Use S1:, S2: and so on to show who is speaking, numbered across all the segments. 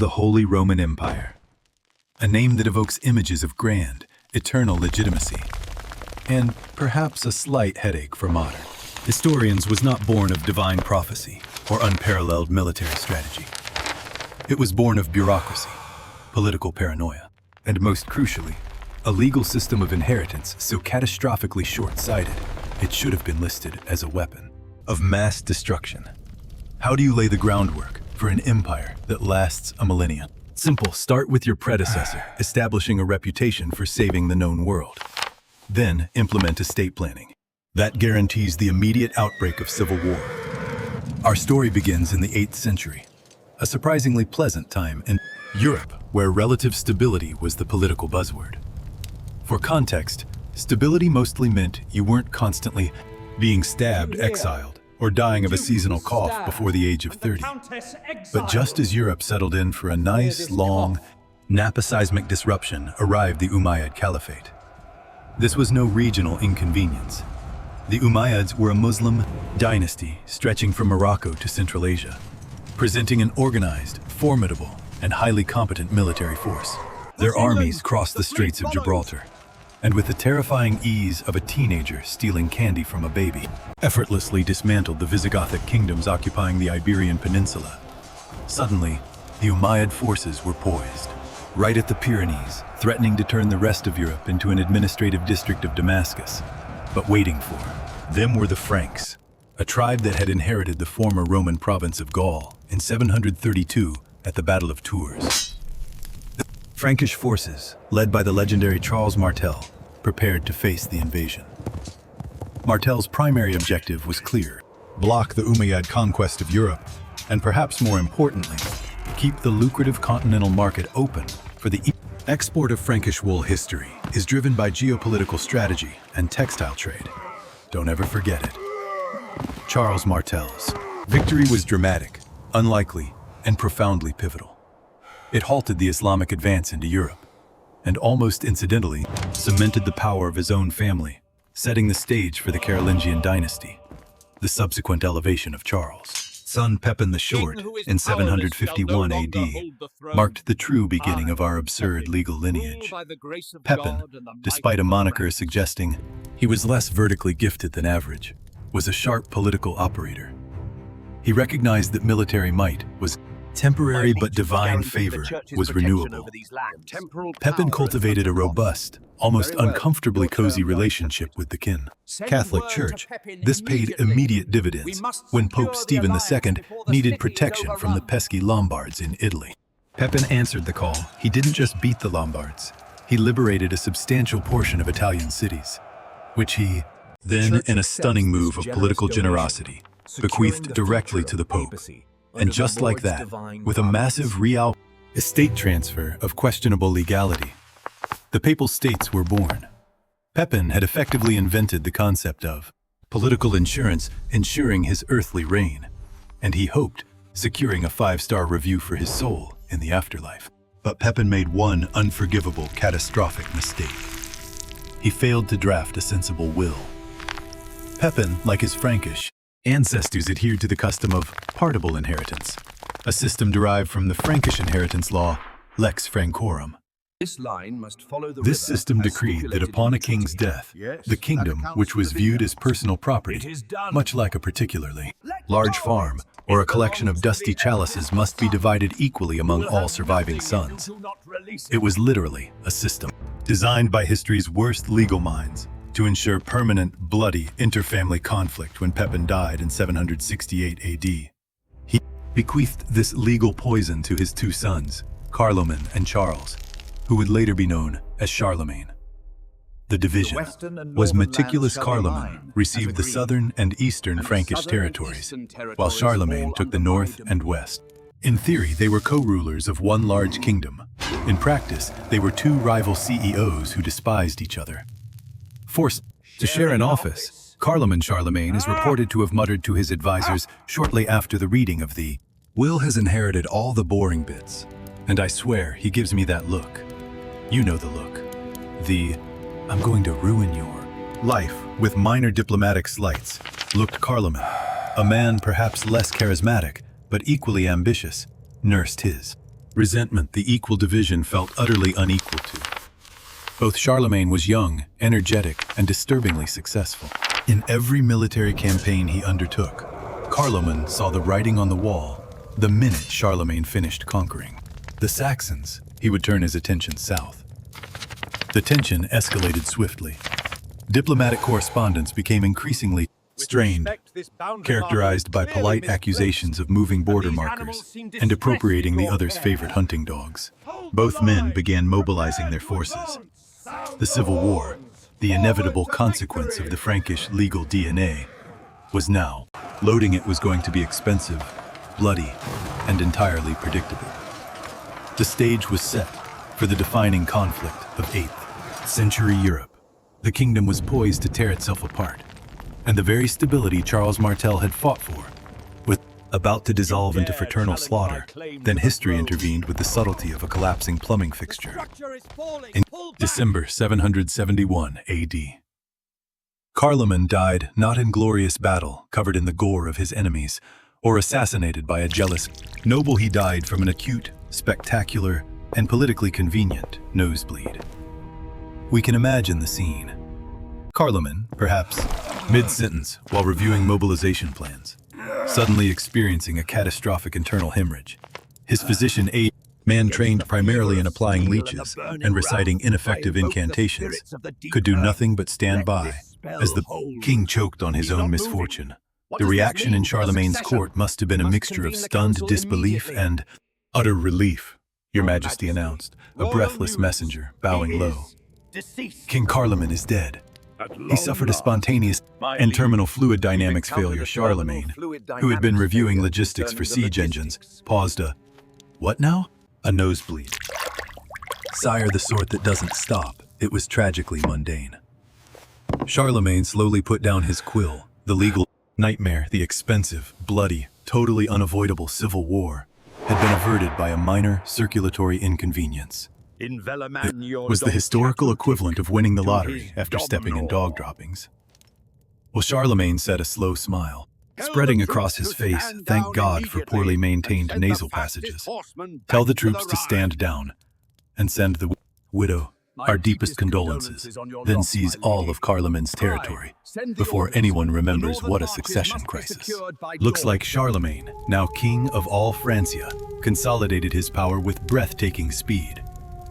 S1: the Holy Roman Empire. A name that evokes images of grand, eternal legitimacy, and perhaps a slight headache for modern historians, was not born of divine prophecy or unparalleled military strategy. It was born of bureaucracy, political paranoia, and most crucially, a legal system of inheritance so catastrophically short-sighted it should have been listed as a weapon of mass destruction. How do you lay the groundwork for an empire that lasts a millennia? Simple. Start with your predecessor, establishing a reputation for saving the known world. Then implement estate planning. That guarantees the immediate outbreak of civil war. Our story begins in the 8th century, a surprisingly pleasant time in Europe, where relative stability was the political buzzword. For context, stability mostly meant you weren't constantly being stabbed, exiled, or dying of a seasonal cough before the age of 30. But just as Europe settled in for a nice, long, naposeismic disruption, arrived the Umayyad Caliphate. This was no regional inconvenience. The Umayyads were a Muslim dynasty stretching from Morocco to Central Asia, presenting an organized, formidable, and highly competent military force. Their armies crossed the Straits of Gibraltar, and with the terrifying ease of a teenager stealing candy from a baby, effortlessly dismantled the Visigothic kingdoms occupying the Iberian Peninsula. Suddenly, the Umayyad forces were poised, right at the Pyrenees, threatening to turn the rest of Europe into an administrative district of Damascus. But waiting for them were the Franks, a tribe that had inherited the former Roman province of Gaul in 732 at the Battle of Tours. The Frankish forces, led by the legendary Charles Martel, prepared to face the invasion. Martel's primary objective was clear: block the Umayyad conquest of Europe, and perhaps more importantly, keep the lucrative continental market open for the export of Frankish wool. History is driven by geopolitical strategy and textile trade. Don't ever forget it. Charles Martel's victory was dramatic, unlikely, and profoundly pivotal. It halted the Islamic advance into Europe, and almost incidentally, cemented the power of his own family, setting the stage for the Carolingian dynasty. The subsequent elevation of Charles' son Pepin the Short in 751 AD marked the true beginning of our absurd legal lineage. Pepin, despite a moniker suggesting he was less vertically gifted than average, was a sharp political operator. He recognized that military might was temporary, but divine favor was renewable. Pepin cultivated a robust, almost uncomfortably cozy relationship with the Catholic Church. This paid immediate dividends when Pope Stephen II needed protection from the pesky Lombards in Italy. Pepin answered the call. He didn't just beat the Lombards, he liberated a substantial portion of Italian cities, which he then, in a stunning move of political generosity, bequeathed directly to the Pope. And just like that, with a massive real estate transfer of questionable legality, the Papal States were born. Pepin had effectively invented the concept of political insurance, ensuring his earthly reign, and he hoped securing a 5-star review for his soul in the afterlife. But Pepin made one unforgivable, catastrophic mistake. He failed to draft a sensible will. Pepin, like his Frankish ancestors, adhered to the custom of partible inheritance, a system derived from the Frankish inheritance law, Lex Francorum. This system decreed that upon a king's death, the kingdom, which was viewed as personal property, much like a particularly large farm or a collection of dusty chalices, must be divided equally among all surviving sons. It was literally a system designed by history's worst legal minds to ensure permanent, bloody, interfamily conflict. When Pepin died in 768 AD, he bequeathed this legal poison to his 2 sons, Carloman and Charles, who would later be known as Charlemagne. The division was meticulous. Carloman received the southern and eastern Frankish territories, while Charlemagne took the north and west. In theory, they were co-rulers of one large kingdom. In practice, they were 2 rival CEOs who despised each other. Forced to share an office, Carloman Charlemagne is reported to have muttered to his advisors shortly after the reading of the will has inherited all the boring bits, and I swear he gives me that look. You know the look. The I'm going to ruin your life with minor diplomatic slights looked Carloman, a man perhaps less charismatic but equally ambitious, nursed his resentment the equal division felt utterly unequal to. Both Charlemagne was young, energetic, and disturbingly successful. In every military campaign he undertook, Carloman saw the writing on the wall the minute Charlemagne finished conquering. The Saxons, he would turn his attention south. The tension escalated swiftly. Diplomatic correspondence became increasingly strained, characterized by polite accusations of moving border markers and appropriating the other's favorite hunting dogs. Both men began mobilizing their forces. The Civil War, the inevitable consequence of the Frankish legal DNA, was now. Loading it was going to be expensive, bloody, and entirely predictable. The stage was set for the defining conflict of 8th century Europe. The kingdom was poised to tear itself apart, and the very stability Charles Martel had fought for was about to dissolve into fraternal slaughter. Then history intervened with the subtlety of a collapsing plumbing fixture. In December 771 AD, Carloman died not in glorious battle, covered in the gore of his enemies, or assassinated by a jealous noble. He died from an acute, spectacular, and politically convenient nosebleed. We can imagine the scene. Carloman, perhaps mid-sentence while reviewing mobilization plans, suddenly experiencing a catastrophic internal hemorrhage. His physician, a man trained primarily in applying leeches and reciting ineffective incantations, could do nothing but stand by as the king choked on his own misfortune. The reaction in Charlemagne's court must have been a mixture of stunned disbelief and utter relief. "Your Majesty announced, a breathless messenger, bowing low. King Carloman is dead. He suffered a spontaneous and terminal fluid dynamics failure." Charlemagne, who had been reviewing logistics for siege engines, paused. "What now?" "A nosebleed. Sire, the sort that doesn't stop." It was tragically mundane. Charlemagne slowly put down his quill. The legal nightmare, the expensive, bloody, totally unavoidable civil war, had been averted by a minor circulatory inconvenience. It was the historical equivalent of winning the lottery after stepping in dog droppings. Well, Charlemagne said, a slow smile spreading across his face. "Thank God for poorly maintained nasal passages. Tell the troops to stand down and send the widow our deepest condolences." Then seize all of Carloman's territory before anyone remembers what a succession crisis. Looks like Charlemagne, now king of all Francia, consolidated his power with breathtaking speed,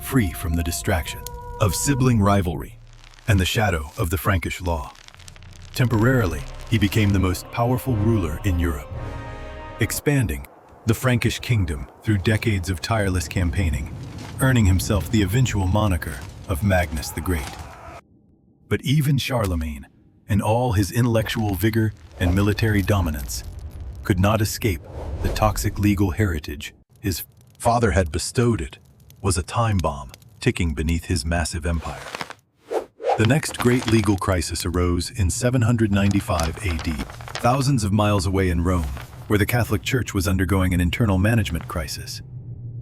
S1: free from the distraction of sibling rivalry and the shadow of the Frankish law. Temporarily, he became the most powerful ruler in Europe, expanding the Frankish kingdom through decades of tireless campaigning, earning himself the eventual moniker of Magnus the Great. But even Charlemagne, in all his intellectual vigor and military dominance, could not escape the toxic legal heritage his father had bestowed. It was a time bomb ticking beneath his massive empire. The next great legal crisis arose in 795 AD, thousands of miles away in Rome, where the Catholic Church was undergoing an internal management crisis.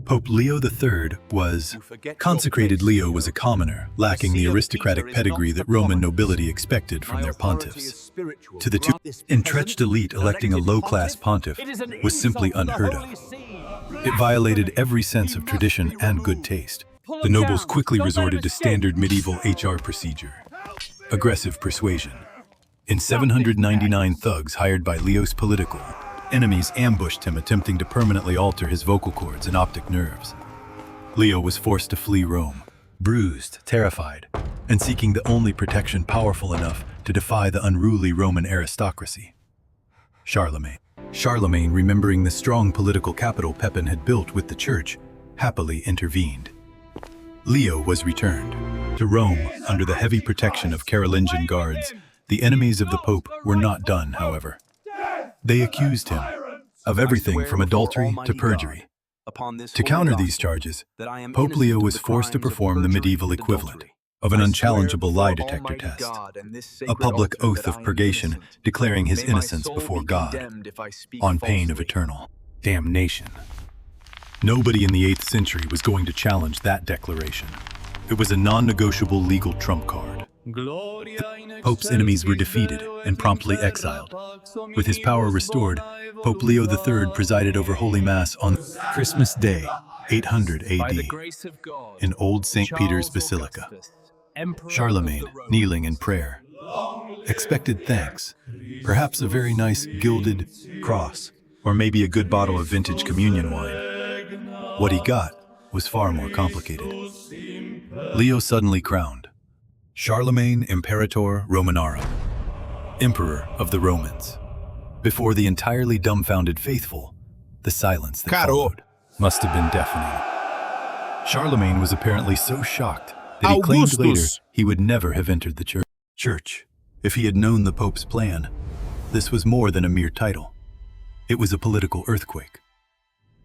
S1: Pope Leo III was consecrated. Leo was a commoner, lacking the aristocratic pedigree that Roman nobility expected from their pontiffs. To the entrenched elite, electing a low-class pontiff was simply unheard of. It violated every sense of tradition and good taste. The nobles quickly resorted to standard medieval HR procedure: aggressive persuasion. In 799, thugs hired by Leo's political enemies ambushed him, attempting to permanently alter his vocal cords and optic nerves. Leo was forced to flee Rome, bruised, terrified, and seeking the only protection powerful enough to defy the unruly Roman aristocracy: Charlemagne, remembering the strong political capital Pepin had built with the church, happily intervened. Leo was returned to Rome under the heavy protection of Carolingian guards. The enemies of the Pope were not done, however. They accused him of everything from adultery to perjury. To counter these charges, Pope Leo was forced to perform the medieval equivalent of an unchallengeable lie detector test, a public oath of purgation declaring his innocence before God, on pain of eternal damnation. Nobody in the 8th century was going to challenge that declaration. It was a non-negotiable legal trump card. The Pope's enemies were defeated and promptly exiled. With his power restored, Pope Leo III presided over Holy Mass on Christmas Day, 800 AD, in Old St. Peter's Basilica. Charlemagne, kneeling in prayer, expected thanks, perhaps a very nice gilded cross, or maybe a good bottle of vintage communion wine. What he got was far more complicated. Leo suddenly crowned Charlemagne Imperator Romanorum, Emperor of the Romans. Before the entirely dumbfounded faithful, the silence that followed must have been deafening. Charlemagne was apparently so shocked that he claimed later he would never have entered the church. If he had known the Pope's plan, this was more than a mere title. It was a political earthquake.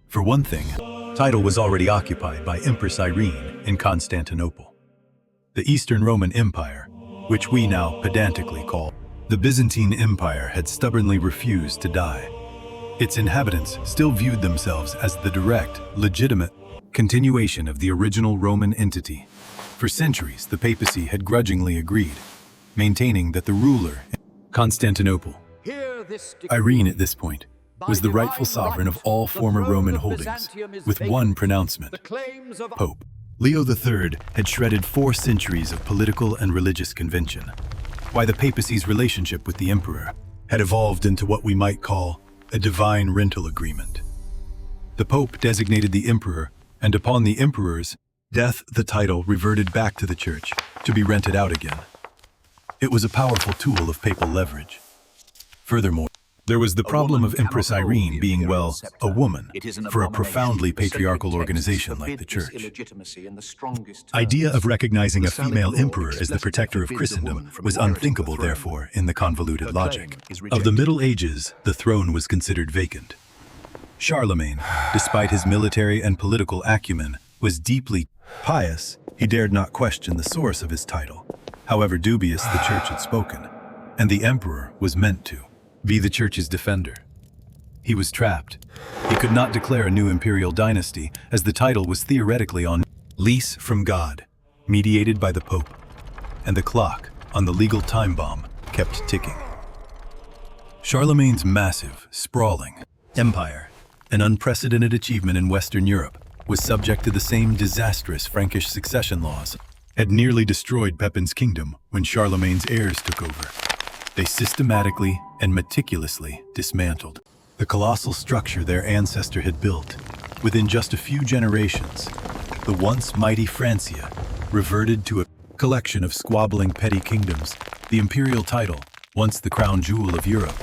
S1: For one thing, the title was already occupied by Empress Irene in Constantinople. The Eastern Roman Empire, which we now pedantically call the Byzantine Empire, had stubbornly refused to die. Its inhabitants still viewed themselves as the direct, legitimate continuation of the original Roman entity. For centuries, the Papacy had grudgingly agreed, maintaining that the ruler in Constantinople, Irene at this point, was the rightful sovereign of all former Roman holdings, with one pronouncement: Pope. Leo III had shredded 4 centuries of political and religious convention, while the Papacy's relationship with the Emperor had evolved into what we might call a divine rental agreement. The Pope designated the Emperor, and upon the Emperor's death, the title reverted back to the Church to be rented out again. It was a powerful tool of papal leverage. Furthermore, there was the problem of Empress Irene being, well, a woman for a profoundly patriarchal organization like the Church. The idea of recognizing a female emperor as the protector of Christendom was unthinkable, therefore, in the convoluted logic of the Middle Ages. The throne was considered vacant. Charlemagne, despite his military and political acumen, was deeply pious. He dared not question the source of his title, however dubious the Church had spoken, and the emperor was meant to be the Church's defender. He was trapped. He could not declare a new imperial dynasty, as the title was theoretically on lease from God, mediated by the Pope, and the clock on the legal time bomb kept ticking. Charlemagne's massive, sprawling empire, an unprecedented achievement in Western Europe, was subject to the same disastrous Frankish succession laws, had nearly destroyed Pepin's kingdom when Charlemagne's heirs took over. They systematically and meticulously dismantled the colossal structure their ancestor had built. Within just a few generations, the once mighty Francia reverted to a collection of squabbling petty kingdoms. The imperial title, once the crown jewel of Europe,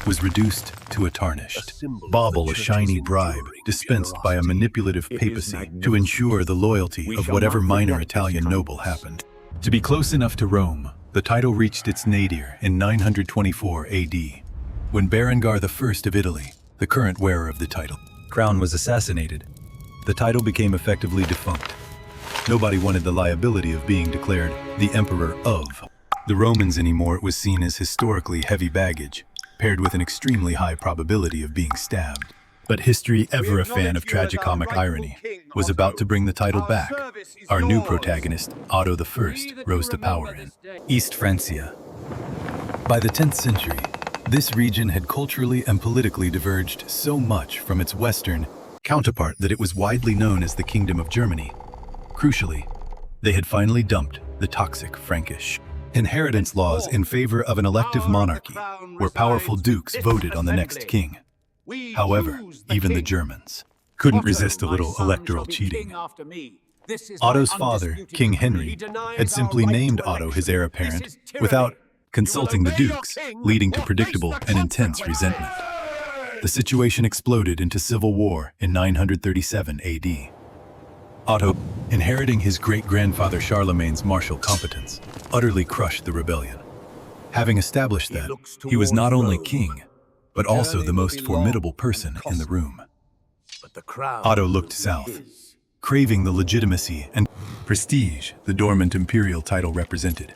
S1: was reduced to a tarnished bauble, a shiny bribe dispensed by a manipulative papacy to ensure the loyalty of whatever minor Italian noble happened to be close enough to Rome. The title reached its nadir in 924 AD, when Berengar I of Italy, the current wearer of the title, crown, was assassinated. The title became effectively defunct. Nobody wanted the liability of being declared the Emperor of the Romans anymore. It was seen as historically heavy baggage, paired with an extremely high probability of being stabbed. But history, ever a fan of tragicomic irony, was about to bring the title back. Our new protagonist, Otto I, rose to power in East Francia. By the 10th century, this region had culturally and politically diverged so much from its western counterpart that it was widely known as the Kingdom of Germany. Crucially, they had finally dumped the toxic Frankish inheritance laws in favor of an elective monarchy, where powerful dukes voted on the next king. However, even the Germans couldn't resist a little electoral cheating. Otto's father, King Henry, had simply named Otto his heir apparent without consulting the dukes, leading to predictable and intense resentment. The situation exploded into civil war in 937 AD. Otto, inheriting his great-grandfather Charlemagne's martial competence, utterly crushed the rebellion. Having established that, he was not only king, but also the most formidable person in the room. Otto looked south, craving the legitimacy and prestige the dormant imperial title represented.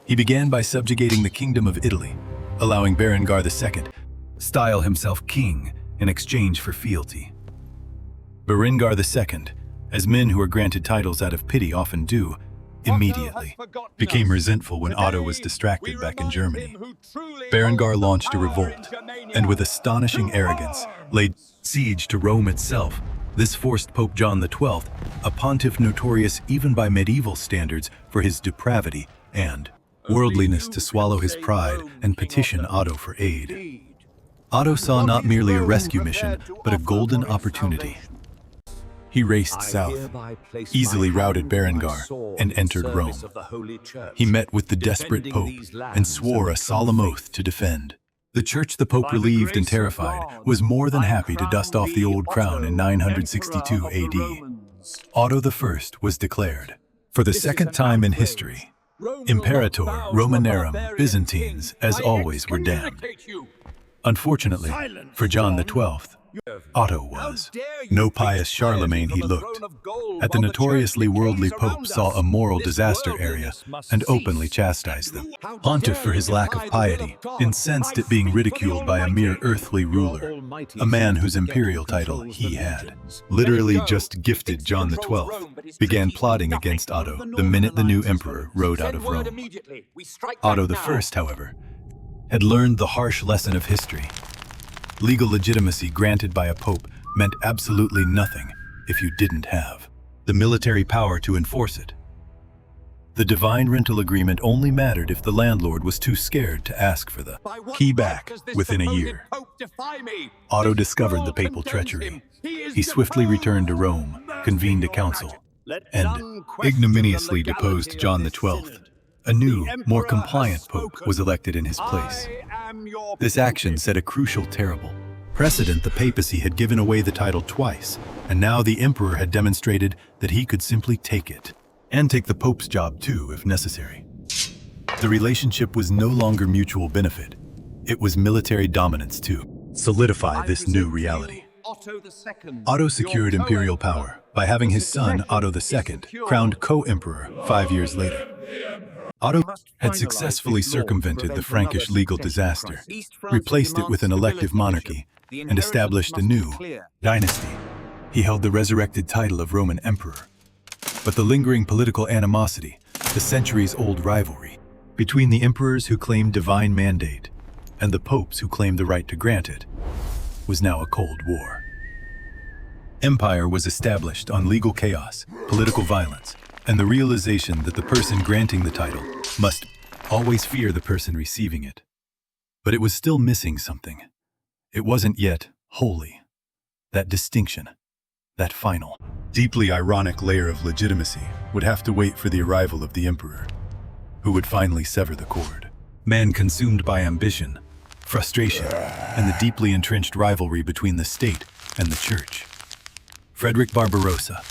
S1: He began by subjugating the Kingdom of Italy, allowing Berengar II to style himself king in exchange for fealty. Berengar II, as men who are granted titles out of pity often do, immediately became resentful when Otto was distracted back in Germany. Berengar launched a revolt, and with astonishing arrogance laid siege to Rome itself, This forced Pope John XII, a pontiff notorious even by medieval standards for his depravity and worldliness, to swallow his pride and petition Otto for aid. Otto saw not merely a rescue mission, but a golden opportunity. He raced south, easily routed Berengar, and entered Rome. He met with the desperate Pope and swore a solemn oath to defend. The church the Pope, relieved and terrified, was more than happy to dust off the old crown in 962 AD. Otto I was declared, for the second time in history, Imperator. Romanorum. Byzantines, as always, were damned. Unfortunately, for John XII, Otto was. No pious Charlemagne he looked. At the notoriously worldly Pope saw a moral disaster area and openly chastised them. Pontiff for his lack of piety, incensed at being ridiculed by a mere earthly ruler, a man whose imperial title he had literally just gifted John XII, began plotting against Otto the minute the new emperor rode out of Rome. Otto I, however, had learned the harsh lesson of history. Legal legitimacy granted by a pope meant absolutely nothing if you didn't have the military power to enforce it. The divine rental agreement only mattered if the landlord was too scared to ask for the key back within a year. Otto discovered the papal treachery. He swiftly returned to Rome, convened a council, and ignominiously deposed John XII. A new, more compliant pope was elected in his place. This action set a crucial terrible precedent. The papacy had given away the title twice, and now the emperor had demonstrated that he could simply take it, and take the pope's job too, if necessary. The relationship was no longer mutual benefit. It was military dominance to solidify this new reality. Otto secured imperial power by having his son Otto II crowned co-emperor 5 years later. Otto had successfully circumvented the Frankish legal disaster, replaced it with an elective monarchy, and established a new dynasty. He held the resurrected title of Roman emperor. But the lingering political animosity, the centuries-old rivalry between the emperors who claimed divine mandate and the popes who claimed the right to grant it, was now a cold war. Empire was established on legal chaos, political violence, and the realization that the person granting the title must always fear the person receiving it. But it was still missing something. It wasn't yet holy. That distinction, that final, deeply ironic layer of legitimacy would have to wait for the arrival of the emperor, who would finally sever the cord. Man consumed by ambition, frustration, and the deeply entrenched rivalry between the state and the church. Frederick Barbarossa,